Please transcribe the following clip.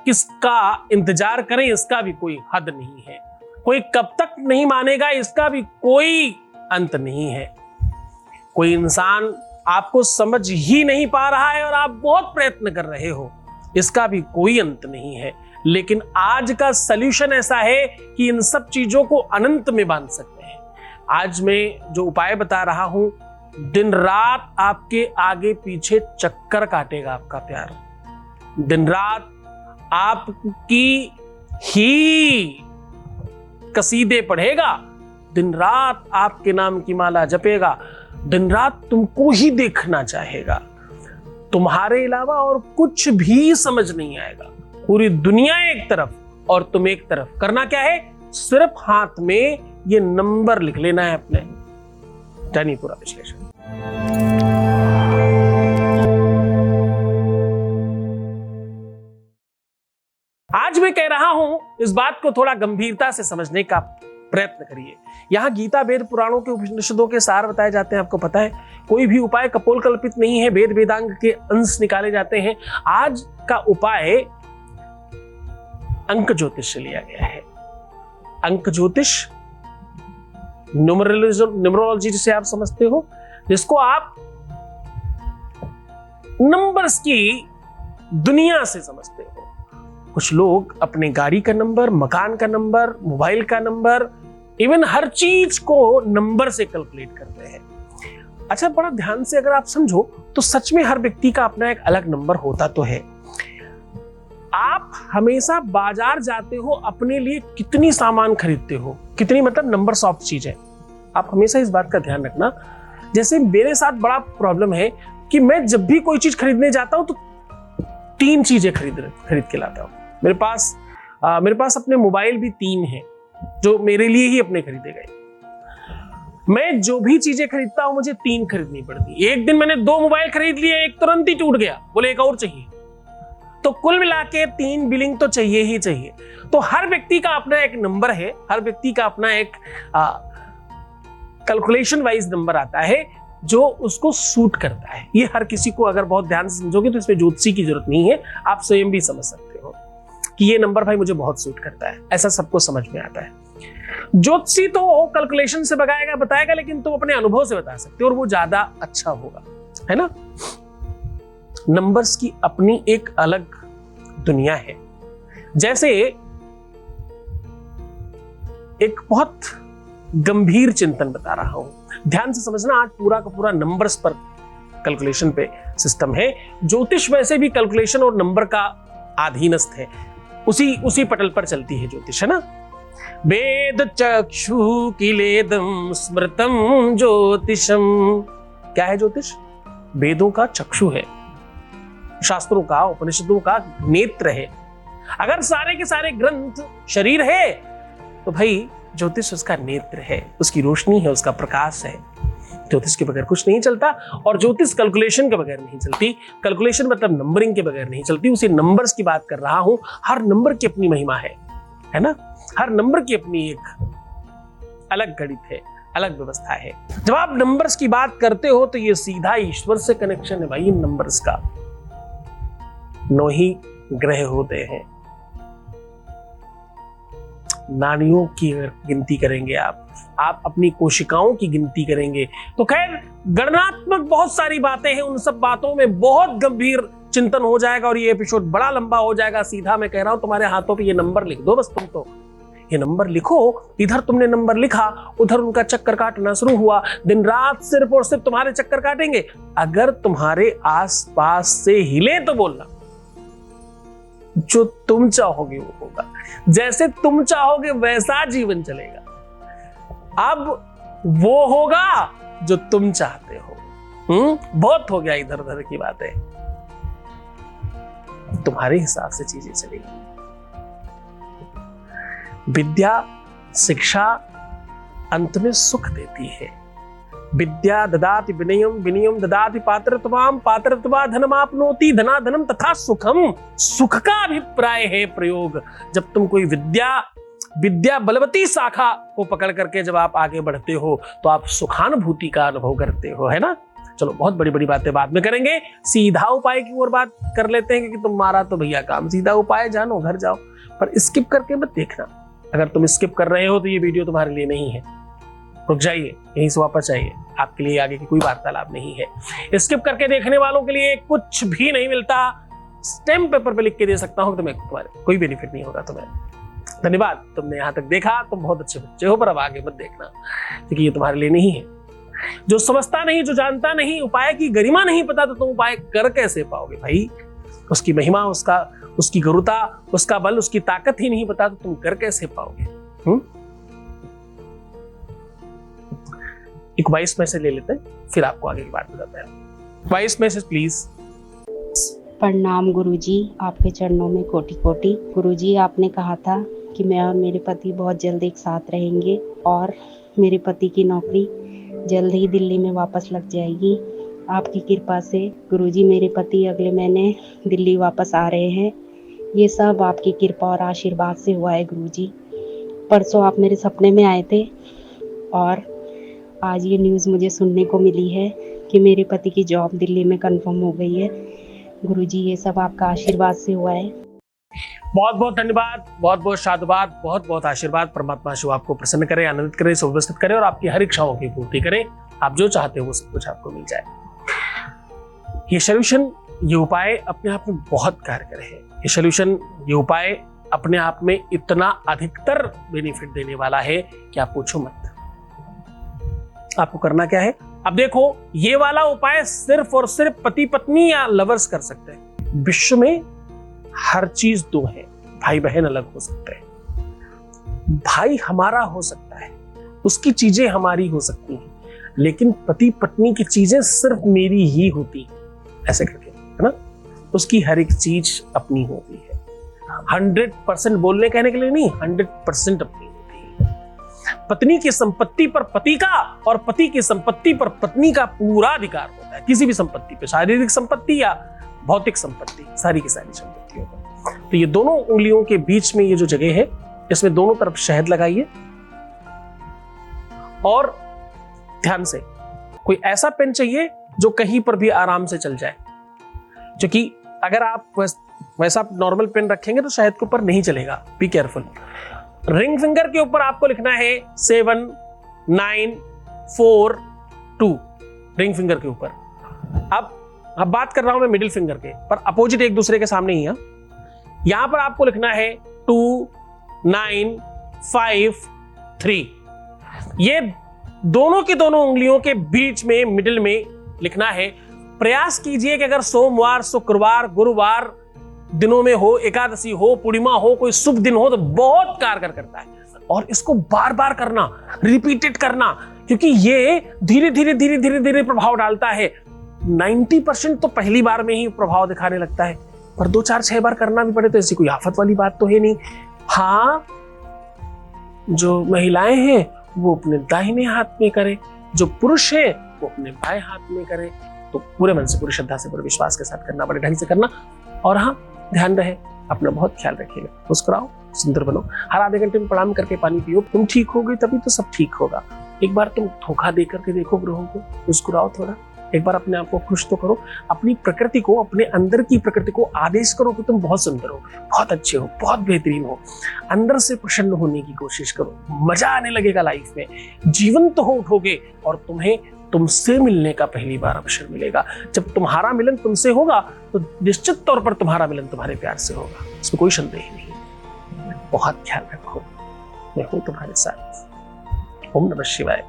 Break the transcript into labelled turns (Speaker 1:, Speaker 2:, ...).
Speaker 1: किसका इंतजार करें इसका भी कोई हद नहीं है, कोई कब तक नहीं मानेगा इसका भी कोई अंत नहीं है। कोई इंसान आपको समझ ही नहीं पा रहा है और आप बहुत प्रयत्न कर रहे हो, इसका भी कोई अंत नहीं है। लेकिन आज का सलूशन ऐसा है कि इन सब चीजों को अनंत में बांध सकते हैं। आज मैं जो उपाय बता रहा हूं, दिन रात आपके आगे पीछे चक्कर काटेगा आपका प्यार, दिन रात आपकी ही कसीदे पढ़ेगा, दिन रात आपके नाम की माला जपेगा, दिन रात तुमको ही देखना चाहेगा, तुम्हारे अलावा और कुछ भी समझ नहीं आएगा। पूरी दुनिया एक तरफ और तुम एक तरफ। करना क्या है, सिर्फ हाथ में ये नंबर लिख लेना है अपने। जानिए पूरा विश्लेषण। आज मैं कह रहा हूं, इस बात को थोड़ा गंभीरता से समझने का प्रयत्न करिए। यहां गीता, वेद, पुराणों के, उपनिषदों के सार बताए जाते हैं। आपको पता है, कोई भी उपाय कपोल कल्पित नहीं है, वेद वेदांग के अंश निकाले जाते हैं। आज का उपाय अंक ज्योतिष से लिया गया है। अंक ज्योतिष, न्यूमरोलॉजी जिसे आप समझते हो, जिसको आप नंबर्स की दुनिया से समझते हो। कुछ लोग अपने गाड़ी का नंबर, मकान का नंबर, मोबाइल का नंबर, इवन हर चीज को नंबर से कैलकुलेट करते हैं। अच्छा, बड़ा ध्यान से अगर आप समझो तो सच में हर व्यक्ति का अपना एक अलग नंबर होता तो है। आप हमेशा बाजार जाते हो, अपने लिए कितनी सामान खरीदते हो, कितनी मतलब नंबर्स ऑफ चीजें, आप हमेशा इस बात का ध्यान रखना। जैसे मेरे साथ बड़ा प्रॉब्लम है कि मैं जब भी कोई चीज खरीदने जाता हूं तो 3 चीजें खरीद के लाता हूं। मेरे पास अपने मोबाइल भी 3 हैं जो मेरे लिए ही अपने खरीदे गए। मैं जो भी चीजें खरीदता हूं मुझे 3 खरीदनी पड़ती। एक दिन मैंने 2 मोबाइल खरीद लिए, एक तुरंत ही टूट गया, बोले एक और चाहिए। तो कुल मिला के 3 बिलिंग तो चाहिए ही चाहिए। तो हर व्यक्ति का अपना एक नंबर है, हर व्यक्ति का अपना एक कैलकुलेशन वाइज नंबर आता है जो उसको सूट करता है। ये हर किसी को, अगर बहुत ध्यान से समझोगे तो इसमें ज्योतिषी की जरूरत नहीं है, आप स्वयं भी समझ सकते हो कि ये नंबर भाई मुझे बहुत सूट करता है। ऐसा सबको समझ में आता है। ज्योतिषी तो कैलकुलेशन से बताएगा, लेकिन तुम अपने अनुभव से बता सकते हो और वो ज्यादा अच्छा होगा, है ना। नंबर्स की अपनी एक अलग दुनिया है। जैसे एक बहुत गंभीर चिंतन बता रहा हूं, ध्यान से समझना। आज पूरा का पूरा नंबर्स पर कैलकुलेशन पे सिस्टम है। ज्योतिष वैसे भी कैलकुलेशन और नंबर का अधीनस्थ है, उसी पटल पर चलती है ज्योतिष, है ना। वेद चक्षु किलेदम स्मृतम ज्योतिषम। क्या है ज्योतिष? वेदों का चक्षु है, शास्त्रों का, उपनिषदों का नेत्र है। अगर सारे के सारे ग्रंथ शरीर है तो भाई ज्योतिष उसका नेत्र है, उसकी रोशनी है, उसका प्रकाश है। ज्योतिष के बगैर कुछ नहीं चलता, और ज्योतिष कैलकुलेशन के बगैर नहीं चलती। कैलकुलेशन मतलब नंबरिंग के बगैर नहीं चलती। उसी नंबर्स की बात कर रहा हूं। हर नंबर की अपनी महिमा है ना। हर नंबर की अपनी एक अलग गणित है, अलग व्यवस्था है। जब आप नंबर्स की बात करते हो तो ये सीधा ईश्वर से कनेक्शन है भाई। इन नंबर्स का 9 ही ग्रह होते हैं। नाड़ियों की गिनती करेंगे आप अपनी कोशिकाओं की गिनती करेंगे तो खैर गणनात्मक बहुत सारी बातें हैं। उन सब बातों में बहुत गंभीर चिंतन हो जाएगा और ये एपिसोड बड़ा लंबा हो जाएगा। सीधा मैं कह रहा हूं, तुम्हारे हाथों पे ये नंबर लिख दो बस। तुम तो ये नंबर लिखो, इधर तुमने नंबर लिखा, उधर उनका चक्कर काटना शुरू हुआ। दिन रात सिर्फ और सिर्फ तुम्हारे चक्कर काटेंगे। अगर तुम्हारे आसपास से हिले तो बोलना, जो तुम चाहोगे वो होगा, जैसे तुम चाहोगे वैसा जीवन चलेगा। अब वो होगा जो तुम चाहते हो। बहुत हो गया इधर उधर की बातें, तुम्हारे हिसाब से चीजें चलेगी। विद्या, शिक्षा अंत में सुख देती है। विद्या ददाति विनयम, विनयम ददाति पात्रत्वाम, पात्रत्वा धनमाप्नोति, धना धनम तथा सुखम। सुख का अभिप्राय है प्रयोग। जब तुम कोई विद्या बलवती शाखा को पकड़ करके जब आप आगे बढ़ते हो तो आप सुखानुभूति का अनुभव करते हो, है ना। चलो बहुत बड़ी बड़ी बातें बाद में करेंगे, सीधा उपाय की ओर बात कर लेते हैं, क्योंकि तुम्हारा तो भैया काम सीधा उपाय, जानो घर जाओ। पर स्किप करके मत देखना, अगर तुम स्किप कर रहे हो तो ये वीडियो तुम्हारे लिए नहीं है, रुक जाइए, यहीं से वापस आइए, आपके लिए आगे की कोई वार्तालाप नहीं है। स्किप करके देखने वालों के लिए कुछ भी नहीं मिलता, स्टैम्प पेपर पे लिख के दे सकता हूं, तुम्हें तुम्हारे कोई बेनिफिट नहीं होगा तुम्हें। धन्यवाद, तुमने यहां तक देखा, तुम बहुत अच्छे बच्चे हो, पर अब आगे मत देखना, क्योंकि ये तुम्हारे लिए नहीं है। जो समझता नहीं, जो जानता नहीं, उपाय की गरिमा नहीं पता, तो तुम उपाय कर कैसे पाओगे भाई? उसकी महिमा, उसकी गुरुता, उसका बल, उसकी ताकत ही नहीं पता, तो तुम कर कैसे पाओगे? एक वॉइस मैसेज ले लेते हैं, फिर आपको आगे की बात बताते हैं। Voice message please.
Speaker 2: प्रणाम गुरुजी, आपके चरणों में कोटि कोटि। गुरुजी, आपने कहा था कि मैं और मेरे पति बहुत जल्द एक साथ रहेंगे और मेरे पति की नौकरी जल्द ही दिल्ली में वापस लग जाएगी। आपकी कृपा से गुरुजी, मेरे पति अगले महीने दिल्ली वापस आ रहे हैं। ये सब आपकी कृपा और आशीर्वाद से हुआ है गुरुजी। परसों आप मेरे सपने में आए थे और आज ये न्यूज़ मुझे सुनने को मिली है कि मेरे पति की जॉब दिल्ली में कंफर्म हो गई है। गुरुजी, ये सब आपका आशीर्वाद से हुआ है।
Speaker 1: बहुत बहुत धन्यवाद, बहुत बहुत साधुवाद, बहुत बहुत आशीर्वाद। परमात्मा शिव आपको प्रसन्न करे, आनंदित करे, सुव्यवस्थित करे और आपकी हर इच्छाओं की पूर्ति करे। आप जो चाहते हो वो सब कुछ आपको मिल जाए। ये सॉल्यूशन, ये उपाय अपने आप में बहुत कारगर है। ये सॉल्यूशन, ये उपाय अपने आप में इतना अधिकतर बेनिफिट देने वाला है कि आप पूछो मत। आपको करना क्या है? अब देखो, ये वाला उपाय सिर्फ और सिर्फ पति पत्नी या लवर्स कर सकते हैं। विश्व में हर चीज दो है, भाई बहन अलग हो सकते हैं, भाई हमारा हो सकता है, उसकी चीजें हमारी हो सकती हैं, लेकिन पति पत्नी की चीजें सिर्फ मेरी ही होती है, ऐसे करके, है ना? उसकी हर एक चीज अपनी होती है। 100% बोलने कहने के लिए नहीं, 100% अपनी होती है। पत्नी की संपत्ति पर पति का और पति की संपत्ति पर पत्नी का पूरा अधिकार होता है। किसी भी संपत्ति पे, शारीरिक संपत्ति या भौतिक संपत्ति, सारी की सारी संपत्तियों पर। तो ये दोनों उंगलियों के बीच में ये जो जगह है, इसमें दोनों तरफ शहद लगाइए और ध्यान से, कोई ऐसा पेन चाहिए जो कहीं पर भी आराम से चल जाए, क्योंकि अगर आप वैसा नॉर्मल पेन रखेंगे तो शहद के ऊपर नहीं चलेगा। Be careful. रिंग फिंगर के ऊपर आपको लिखना है 7 9 4 2, रिंग फिंगर के ऊपर। अब बात कर रहा हूं मैं मिडिल फिंगर के, पर अपोजिट एक दूसरे के सामने ही है। यहां पर आपको लिखना है 2 9 5 3। ये दोनों की दोनों उंगलियों के बीच में मिडिल में लिखना है। प्रयास कीजिए कि अगर सोमवार, शुक्रवार, गुरुवार दिनों में हो, एकादशी हो, पूर्णिमा हो, कोई शुभ दिन हो, तो बहुत कारगर करता है। और इसको बार बार करना, रिपीटेड करना, क्योंकि ये धीरे धीरे धीरे धीरे धीरे प्रभाव डालता है। 90% तो पहली बार में ही प्रभाव दिखाने लगता है, पर 2 4 6 बार करना भी पड़े तो ऐसी कोई आफत वाली बात तो है नहीं। हाँ, जो महिलाएं हैं वो अपने दाहिने हाथ में करे, जो पुरुष है वो अपने बाएं हाथ में करे। तो पूरे मन से, पूरी श्रद्धा से, पूरे विश्वास के साथ करना, बड़े ढंग से करना। और हाँ, ध्यान रहे, अपना बहुत ख्याल रखिएगा, मुस्कुराओ, सुंदर बनो, हर आधे घंटे में प्रणाम करके पानी पियो। तुम ठीक होगे तभी तो सब ठीक होगा। एक बार तुम धोखा दे करके देखो ग्रहों को, मुस्कुराओ थोड़ा, एक बार अपने आप को खुश तो करो। अपनी प्रकृति को, अपने अंदर की प्रकृति को आदेश करो कि तुम बहुत सुंदर हो, बहुत अच्छे हो, बहुत बेहतरीन हो। अंदर से प्रसन्न होने की कोशिश करो, मजा आने लगेगा लाइफ में, जीवंत हो उठोगे और तुम्हें तुमसे मिलने का पहली बार अवसर मिलेगा। जब तुम्हारा मिलन तुमसे होगा तो निश्चित तौर पर तुम्हारा मिलन तुम्हारे प्यार से होगा, इसमें कोई संदेह नहीं। बहुत ख्याल रखो, मैं हूं तुम्हारे साथ। ओम नमः शिवाय।